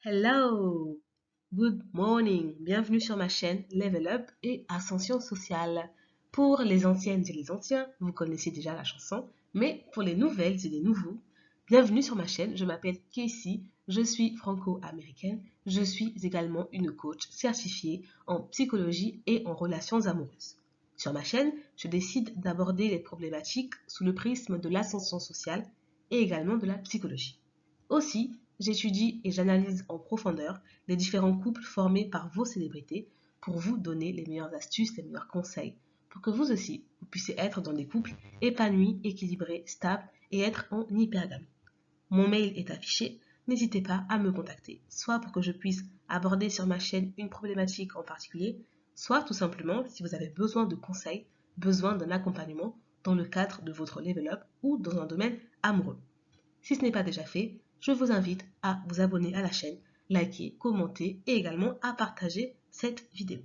Hello, good morning, bienvenue sur ma chaîne Level Up et Ascension Sociale. Pour les anciennes et les anciens, vous connaissez déjà la chanson, mais pour les nouvelles et les nouveaux, bienvenue sur ma chaîne, je m'appelle Casey, je suis franco-américaine, je suis également une coach certifiée en psychologie et en relations amoureuses. Sur ma chaîne, je décide d'aborder les problématiques sous le prisme de l'ascension sociale et également de la psychologie. Aussi, j'étudie et j'analyse en profondeur les différents couples formés par vos célébrités pour vous donner les meilleures astuces, les meilleurs conseils, pour que vous aussi, vous puissiez être dans des couples épanouis, équilibrés, stables et être en hypergamie. Mon mail est affiché, n'hésitez pas à me contacter, soit pour que je puisse aborder sur ma chaîne une problématique en particulier, soit tout simplement si vous avez besoin de conseils, besoin d'un accompagnement dans le cadre de votre level up ou dans un domaine amoureux. Si ce n'est pas déjà fait, je vous invite à vous abonner à la chaîne, liker, commenter et également à partager cette vidéo.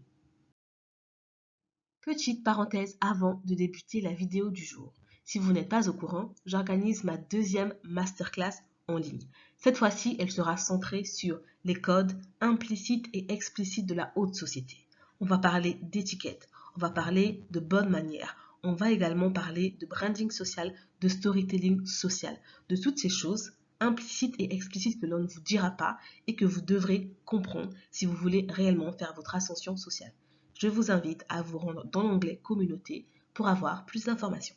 Petite parenthèse avant de débuter la vidéo du jour. Si vous n'êtes pas au courant, j'organise ma deuxième masterclass en ligne. Cette fois-ci, elle sera centrée sur les codes implicites et explicites de la haute société. On va parler d'étiquette, on va parler de bonnes manières, on va également parler de branding social, de storytelling social, de toutes ces choses implicites et explicites que l'on ne vous dira pas et que vous devrez comprendre si vous voulez réellement faire votre ascension sociale. Je vous invite à vous rendre dans l'onglet Communauté pour avoir plus d'informations.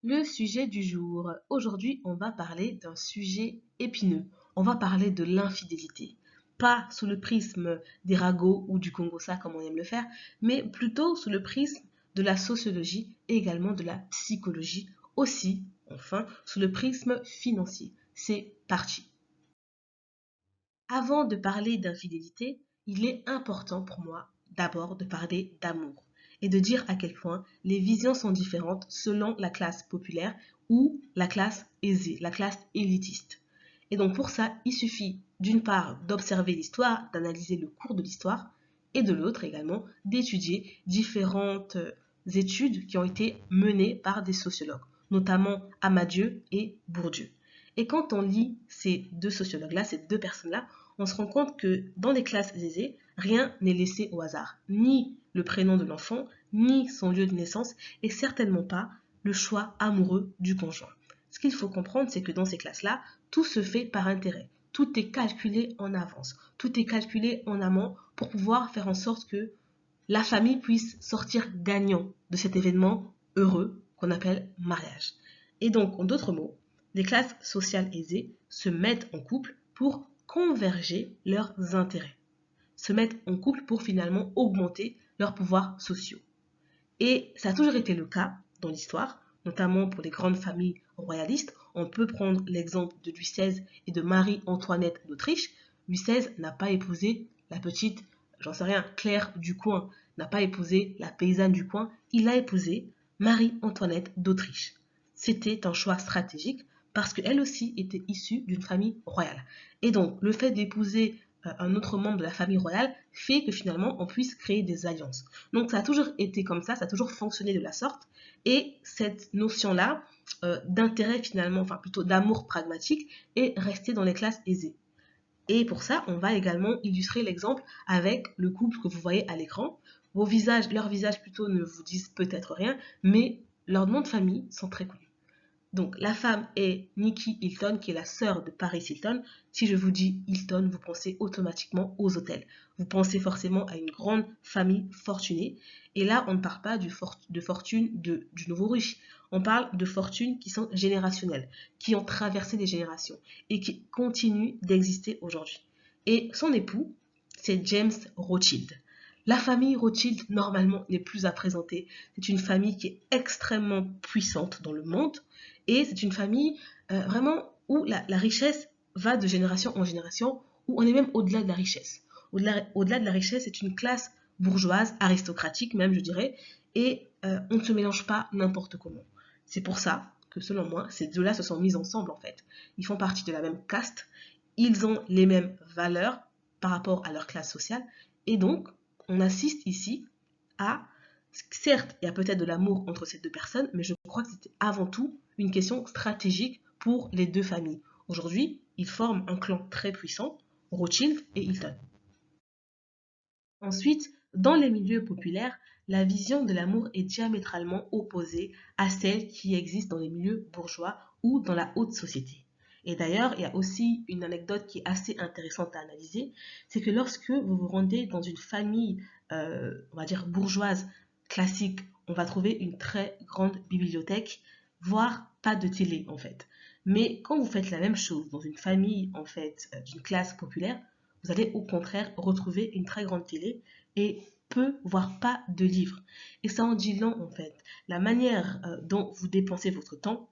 Le sujet du jour. Aujourd'hui, on va parler d'un sujet épineux. On va parler de l'infidélité. Pas sous le prisme des ragots ou du Congo-ça comme on aime le faire, mais plutôt sous le prisme de la sociologie et également de la psychologie. Aussi, enfin, sous le prisme financier. C'est parti. Avant de parler d'infidélité, il est important pour moi d'abord de parler d'amour et de dire à quel point les visions sont différentes selon la classe populaire ou la classe aisée, la classe élitiste. Et donc pour ça, il suffit d'une part d'observer l'histoire, d'analyser le cours de l'histoire, et de l'autre également d'étudier différentes études qui ont été menées par des sociologues, notamment Amadieu et Bourdieu. Et quand on lit ces deux sociologues-là, ces deux personnes-là, on se rend compte que dans les classes aisées, rien n'est laissé au hasard. Ni le prénom de l'enfant, ni son lieu de naissance, et certainement pas le choix amoureux du conjoint. Ce qu'il faut comprendre, c'est que dans ces classes-là, tout se fait par intérêt. Tout est calculé en avance. Tout est calculé en amont pour pouvoir faire en sorte que la famille puisse sortir gagnant de cet événement heureux qu'on appelle mariage. Et donc, en d'autres mots, les classes sociales aisées se mettent en couple pour converger leurs intérêts, se mettent en couple pour finalement augmenter leurs pouvoirs sociaux. Et ça a toujours été le cas dans l'histoire, notamment pour les grandes familles royalistes. On peut prendre l'exemple de Louis XVI et de Marie-Antoinette d'Autriche. Louis XVI n'a pas épousé la petite, j'en sais rien, Claire du coin, n'a pas épousé la paysanne du coin, il a épousé Marie-Antoinette d'Autriche. C'était un choix stratégique parce qu'elle aussi était issue d'une famille royale. Et donc, le fait d'épouser un autre membre de la famille royale fait que finalement on puisse créer des alliances. Donc ça a toujours été comme ça a toujours fonctionné de la sorte. Et cette notion-là d'intérêt finalement, enfin plutôt d'amour pragmatique, est restée dans les classes aisées. Et pour ça, on va également illustrer l'exemple avec le couple que vous voyez à l'écran. Leurs visages plutôt ne vous disent peut-être rien, mais leurs noms de famille sont très connus. Donc la femme est Nikki Hilton, qui est la sœur de Paris Hilton. Si je vous dis Hilton, vous pensez automatiquement aux hôtels. Vous pensez forcément à une grande famille fortunée. Et là, on ne parle pas de fortune du nouveau riche. On parle de fortunes qui sont générationnelles, qui ont traversé des générations et qui continuent d'exister aujourd'hui. Et son époux, c'est James Rothschild. La famille Rothschild, normalement, n'est plus à présenter. C'est une famille qui est extrêmement puissante dans le monde. Et c'est une famille vraiment où la richesse va de génération en génération, où on est même au-delà de la richesse. Au-delà de la richesse, c'est une classe bourgeoise, aristocratique même, je dirais, et on ne se mélange pas n'importe comment. C'est pour ça que, selon moi, ces deux-là se sont mis ensemble, en fait. Ils font partie de la même caste, ils ont les mêmes valeurs par rapport à leur classe sociale, et donc, on assiste ici à certes, il y a peut-être de l'amour entre ces deux personnes, mais je crois que c'était avant tout une question stratégique pour les deux familles. Aujourd'hui, ils forment un clan très puissant, Rothschild et Hilton. Ensuite, dans les milieux populaires, la vision de l'amour est diamétralement opposée à celle qui existe dans les milieux bourgeois ou dans la haute société. Et d'ailleurs, il y a aussi une anecdote qui est assez intéressante à analyser, c'est que lorsque vous vous rendez dans une famille, on va dire bourgeoise classique, on va trouver une très grande bibliothèque, voire pas de télé en fait. Mais quand vous faites la même chose dans une famille en fait d'une classe populaire, vous allez au contraire retrouver une très grande télé et peu, voire pas de livres. Et ça en dit long en fait. La manière dont vous dépensez votre temps,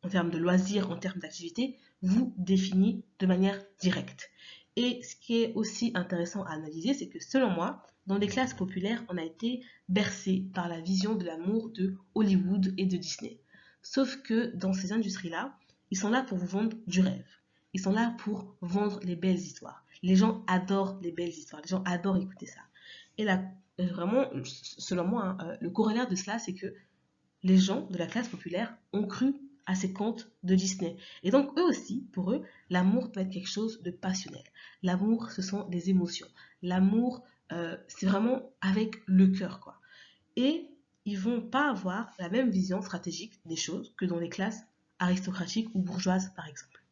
en termes de loisirs, en termes d'activités, vous définit de manière directe. Et ce qui est aussi intéressant à analyser, c'est que selon moi, dans les classes populaires, on a été bercé par la vision de l'amour de Hollywood et de Disney. Sauf que dans ces industries-là, ils sont là pour vous vendre du rêve. Ils sont là pour vendre les belles histoires. Les gens adorent les belles histoires. Les gens adorent écouter ça. Et là, vraiment, selon moi, hein, le corollaire de cela, c'est que les gens de la classe populaire ont cru à ces contes de Disney. Et donc, eux aussi, pour eux, l'amour doit être quelque chose de passionnel. L'amour, ce sont des émotions. L'amour, c'est vraiment avec le cœur, quoi. Et ils vont pas avoir la même vision stratégique des choses que dans les classes aristocratiques ou bourgeoises, par exemple.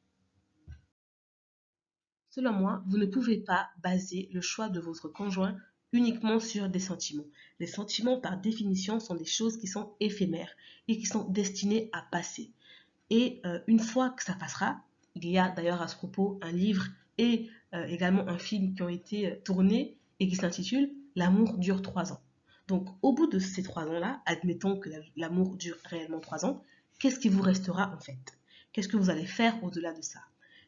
Selon moi, vous ne pouvez pas baser le choix de votre conjoint uniquement sur des sentiments. Les sentiments, par définition, sont des choses qui sont éphémères et qui sont destinées à passer. Et une fois que ça passera, il y a d'ailleurs à ce propos un livre et également un film qui ont été tournés et qui s'intitule L'amour dure 3 ans. Donc au bout de ces 3 ans-là, admettons que l'amour dure réellement 3 ans, qu'est-ce qui vous restera en fait? Qu'est-ce que vous allez faire au-delà de ça?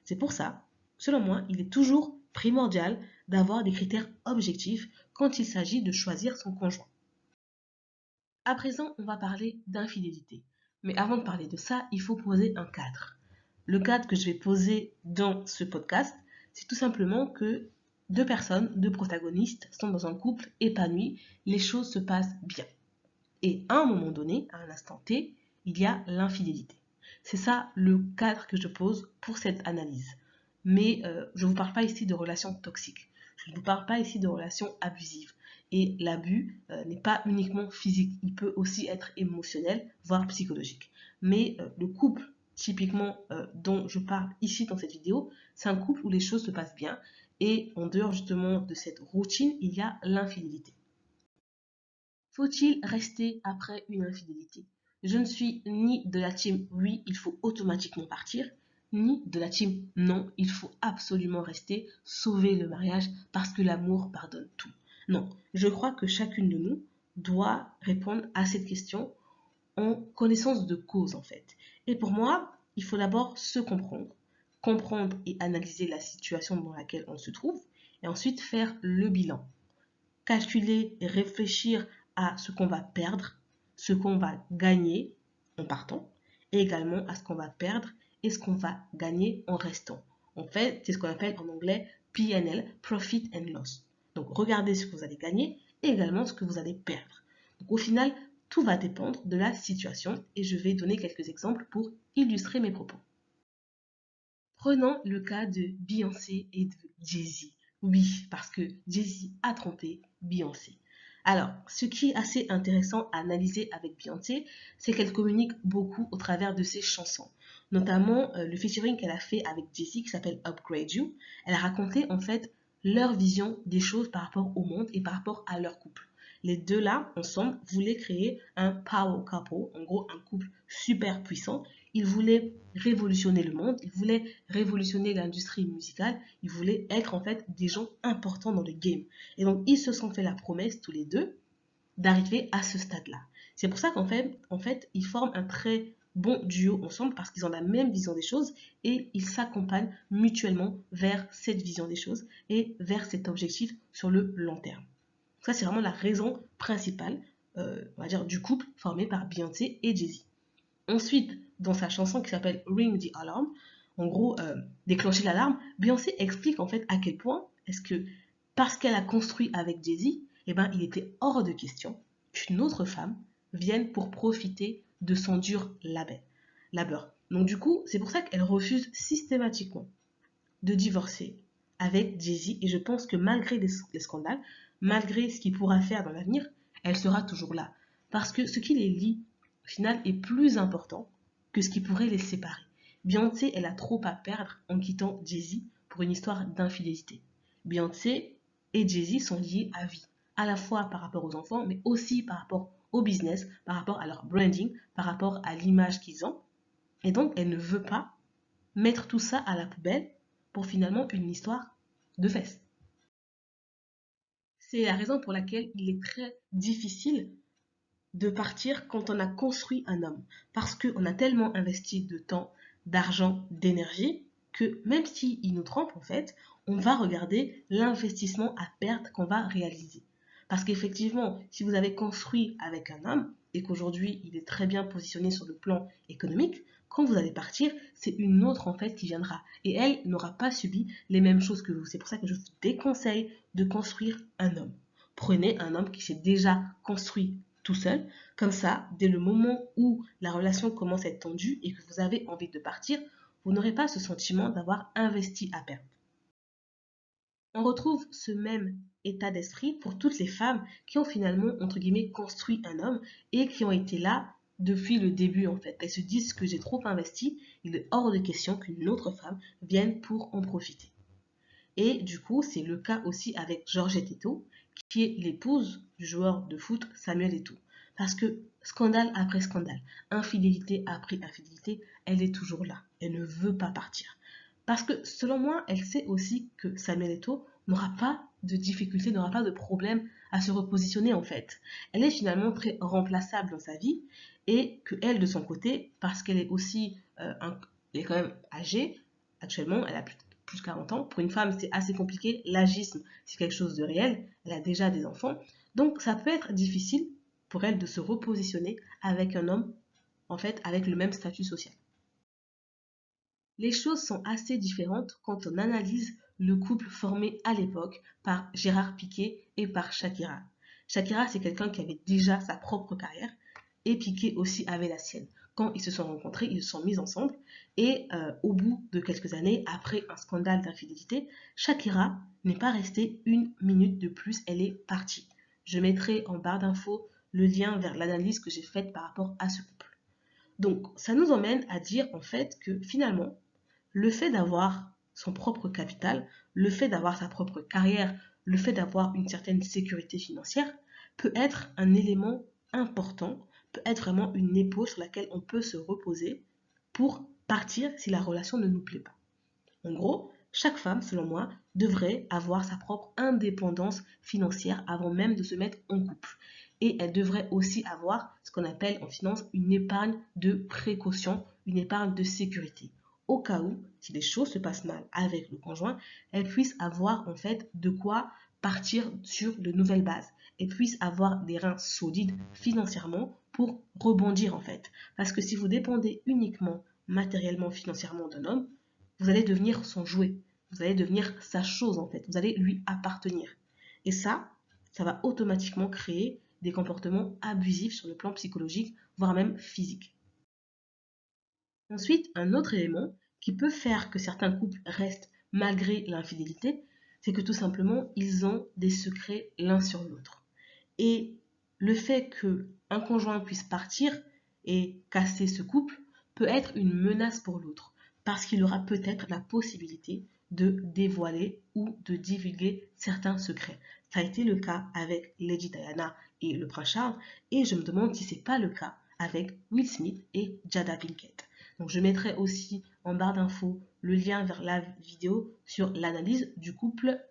C'est pour ça, selon moi, il est toujours primordial d'avoir des critères objectifs quand il s'agit de choisir son conjoint. À présent, on va parler d'infidélité. Mais avant de parler de ça, il faut poser un cadre. Le cadre que je vais poser dans ce podcast, c'est tout simplement que deux personnes, deux protagonistes sont dans un couple épanoui, les choses se passent bien. Et à un moment donné, à un instant T, il y a l'infidélité. C'est ça le cadre que je pose pour cette analyse. Mais je ne vous parle pas ici de relations toxiques. Je ne vous parle pas ici de relations abusives. Et l'abus n'est pas uniquement physique, il peut aussi être émotionnel, voire psychologique. Mais le couple, typiquement dont je parle ici dans cette vidéo, c'est un couple où les choses se passent bien. Et en dehors justement de cette routine, il y a l'infidélité. Faut-il rester après une infidélité? Je ne suis ni de la team oui, il faut automatiquement partir, ni de la team non, il faut absolument rester, sauver le mariage parce que l'amour pardonne tout. Non, je crois que chacune de nous doit répondre à cette question en connaissance de cause en fait. Et pour moi, il faut d'abord se comprendre, comprendre et analyser la situation dans laquelle on se trouve, et ensuite faire le bilan, calculer et réfléchir à ce qu'on va perdre, ce qu'on va gagner en partant, et également à ce qu'on va perdre et ce qu'on va gagner en restant. En fait, c'est ce qu'on appelle en anglais PNL, Profit and Loss. Donc, regardez ce que vous allez gagner et également ce que vous allez perdre. Donc, au final, tout va dépendre de la situation et je vais donner quelques exemples pour illustrer mes propos. Prenons le cas de Beyoncé et de Jay-Z. Oui, parce que Jay-Z a trompé Beyoncé. Alors, ce qui est assez intéressant à analyser avec Beyoncé, c'est qu'elle communique beaucoup au travers de ses chansons. Notamment le featuring qu'elle a fait avec Jay-Z qui s'appelle Upgrade You. Elle a raconté en fait leur vision des choses par rapport au monde et par rapport à leur couple. Les deux là, ensemble, voulaient créer un power couple, en gros un couple super puissant. Ils voulaient révolutionner le monde, ils voulaient révolutionner l'industrie musicale, ils voulaient être en fait des gens importants dans le game. Et donc ils se sont fait la promesse tous les deux d'arriver à ce stade-là. C'est pour ça qu'en fait, ils forment un très bon duo ensemble parce qu'ils ont la même vision des choses et ils s'accompagnent mutuellement vers cette vision des choses et vers cet objectif sur le long terme. Ça, c'est vraiment la raison principale, on va dire, du couple formé par Beyoncé et Jay-Z. Ensuite, dans sa chanson qui s'appelle Ring the Alarm, en gros, déclencher l'alarme, Beyoncé explique en fait à quel point est-ce que, parce qu'elle a construit avec Jay-Z, eh ben, il était hors de question qu'une autre femme vienne pour profiter de son dur labeur. Donc du coup, c'est pour ça qu'elle refuse systématiquement de divorcer avec Jay-Z et je pense que malgré les scandales, malgré ce qu'il pourra faire dans l'avenir, elle sera toujours là. Parce que ce qui les lie, au final, est plus important que ce qui pourrait les séparer. Beyoncé, elle a trop à perdre en quittant Jay-Z pour une histoire d'infidélité. Beyoncé et Jay-Z sont liés à vie, à la fois par rapport aux enfants, mais aussi par rapport au business, par rapport à leur branding, par rapport à l'image qu'ils ont. Et donc, elle ne veut pas mettre tout ça à la poubelle pour finalement une histoire de fesses. C'est la raison pour laquelle il est très difficile de partir quand on a construit un homme. Parce qu'on a tellement investi de temps, d'argent, d'énergie, que même s'il nous trompe, en fait, on va regarder l'investissement à perte qu'on va réaliser. Parce qu'effectivement, si vous avez construit avec un homme et qu'aujourd'hui il est très bien positionné sur le plan économique, quand vous allez partir, c'est une autre en fait qui viendra. Et elle n'aura pas subi les mêmes choses que vous. C'est pour ça que je vous déconseille de construire un homme. Prenez un homme qui s'est déjà construit tout seul. Comme ça, dès le moment où la relation commence à être tendue et que vous avez envie de partir, vous n'aurez pas ce sentiment d'avoir investi à perte. On retrouve ce même état d'esprit pour toutes les femmes qui ont finalement, entre guillemets, construit un homme et qui ont été là depuis le début en fait. Elles se disent que j'ai trop investi, il est hors de question qu'une autre femme vienne pour en profiter. Et du coup, c'est le cas aussi avec Georgette Eto, qui est l'épouse du joueur de foot Samuel Eto'o. Parce que scandale après scandale, infidélité après infidélité, elle est toujours là. Elle ne veut pas partir. Parce que selon moi, elle sait aussi que Samuel Eto'o n'aura pas de difficulté, n'aura pas de problème à se repositionner en fait. Elle est finalement très remplaçable dans sa vie et que elle de son côté, parce qu'elle est aussi, elle est quand même âgée, actuellement, elle a plus de 40 ans. Pour une femme, c'est assez compliqué. L'agisme, c'est quelque chose de réel. Elle a déjà des enfants. Donc, ça peut être difficile pour elle de se repositionner avec un homme, en fait, avec le même statut social. Les choses sont assez différentes quand on analyse le couple formé à l'époque par Gérard Piqué et par Shakira. Shakira, c'est quelqu'un qui avait déjà sa propre carrière et Piqué aussi avait la sienne. Quand ils se sont rencontrés, ils se sont mis ensemble et au bout de quelques années, après un scandale d'infidélité, Shakira n'est pas restée une minute de plus, elle est partie. Je mettrai en barre d'infos le lien vers l'analyse que j'ai faite par rapport à ce couple. Donc, ça nous emmène à dire en fait que finalement, le fait d'avoir son propre capital, le fait d'avoir sa propre carrière, le fait d'avoir une certaine sécurité financière peut être un élément important, peut être vraiment une épaule sur laquelle on peut se reposer pour partir si la relation ne nous plaît pas. En gros, chaque femme, selon moi, devrait avoir sa propre indépendance financière avant même de se mettre en couple. Et elle devrait aussi avoir ce qu'on appelle en finance une épargne de précaution, une épargne de sécurité. Au cas où, si les choses se passent mal avec le conjoint, elle puisse avoir en fait de quoi partir sur de nouvelles bases. Elle puisse avoir des reins solides financièrement pour rebondir en fait. Parce que si vous dépendez uniquement matériellement, financièrement d'un homme, vous allez devenir son jouet. Vous allez devenir sa chose en fait. Vous allez lui appartenir. Et ça va automatiquement créer des comportements abusifs sur le plan psychologique, voire même physique. Ensuite, un autre élément qui peut faire que certains couples restent malgré l'infidélité, c'est que tout simplement, ils ont des secrets l'un sur l'autre. Et le fait qu'un conjoint puisse partir et casser ce couple peut être une menace pour l'autre, parce qu'il aura peut-être la possibilité de dévoiler ou de divulguer certains secrets. Ça a été le cas avec Lady Diana et le prince Charles, et je me demande si ce n'est pas le cas avec Will Smith et Jada Pinkett. Donc je mettrai aussi en barre d'infos le lien vers la vidéo sur l'analyse du couple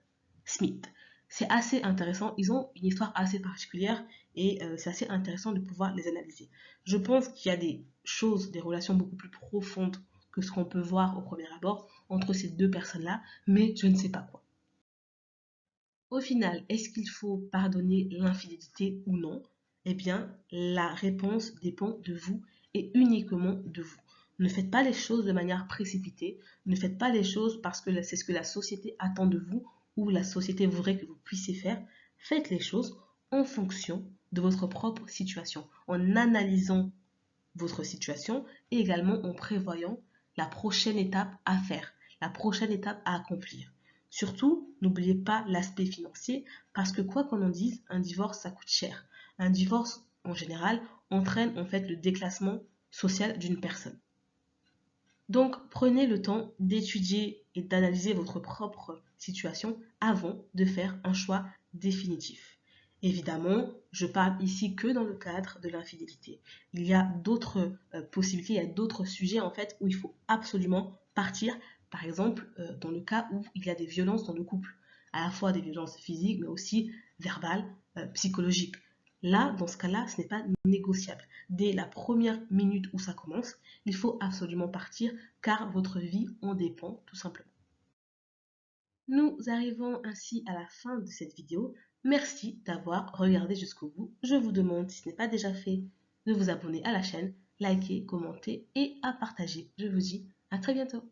Smith. C'est assez intéressant, ils ont une histoire assez particulière et c'est assez intéressant de pouvoir les analyser. Je pense qu'il y a des choses, des relations beaucoup plus profondes que ce qu'on peut voir au premier abord entre ces deux personnes-là, mais je ne sais pas quoi. Au final, est-ce qu'il faut pardonner l'infidélité ou non? Eh bien, la réponse dépend de vous et uniquement de vous. Ne faites pas les choses de manière précipitée, ne faites pas les choses parce que c'est ce que la société attend de vous ou la société voudrait que vous puissiez faire. Faites les choses en fonction de votre propre situation, en analysant votre situation et également en prévoyant la prochaine étape à faire, la prochaine étape à accomplir. Surtout, n'oubliez pas l'aspect financier parce que quoi qu'on en dise, un divorce, ça coûte cher. Un divorce, en général, entraîne en fait le déclassement social d'une personne. Donc, prenez le temps d'étudier et d'analyser votre propre situation avant de faire un choix définitif. Évidemment, je parle ici que dans le cadre de l'infidélité. Il y a d'autres possibilités, il y a d'autres sujets en fait où il faut absolument partir. Par exemple, dans le cas où il y a des violences dans le couple, à la fois des violences physiques, mais aussi verbales, psychologiques. Là, dans ce cas-là, ce n'est pas négociable. Dès la première minute où ça commence, il faut absolument partir car votre vie en dépend tout simplement. Nous arrivons ainsi à la fin de cette vidéo. Merci d'avoir regardé jusqu'au bout. Je vous demande, si ce n'est pas déjà fait, de vous abonner à la chaîne, liker, commenter et à partager. Je vous dis à très bientôt.